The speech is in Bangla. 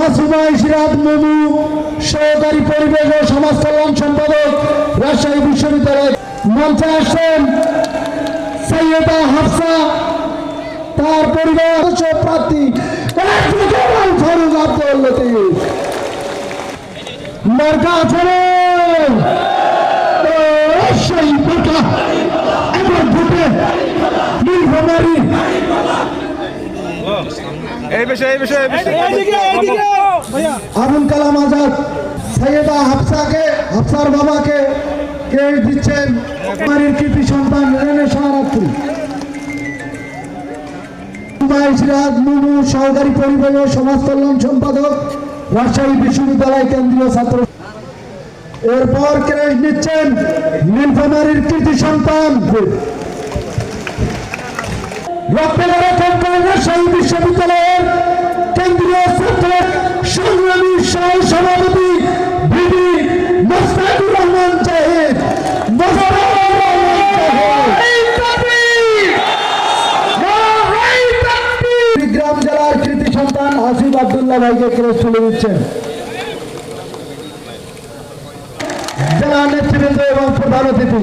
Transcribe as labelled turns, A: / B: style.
A: মাসুমা ইশরাত মুমু সহকারী পরিবেশ ও সমাজ কল্যাণ সম্পাদক রাজশাহী বিশ্ববিদ্যালয়। মঞ্চে আসছেন সৈয়দা হাফসা, তার পরিবার প্রার্থী ফারুক আব্দুল লতিফ। মার্কা আছে রাজশাহী মার্কা, এবার ভোটে নীলফামারী। আবুল কালাম আজাদ সৈয়দা হাফসার বাবাকে কে দিচ্ছেন বাড়ির কৃতি সন্তান রেনে শাহরাত্রী। ইশরাত মুমু সহকারী পরিবেশ ও সমাজ কল্যাণ সম্পাদক রাজশাহী বিশ্ববিদ্যালয় কেন্দ্রীয় ছাত্র। এরপর ক্রেশ নিচ্ছেন নীলফামারীর কৃতি সন্তান রাজশাহী বিশ্ববিদ্যালয়ের কেন্দ্রীয় ছাত্র সংগ্রামী সহ সভাপতি বিবি মোস্তাকুর রহমান জাহিদ। গ্রাম জেলার কৃতি সন্তান আসিফ আব্দুল্লাহ ভাইকে ক্রেশ তুলে দিচ্ছেন জেলা নেতৃবৃন্দ এবং প্রধান অতিথি।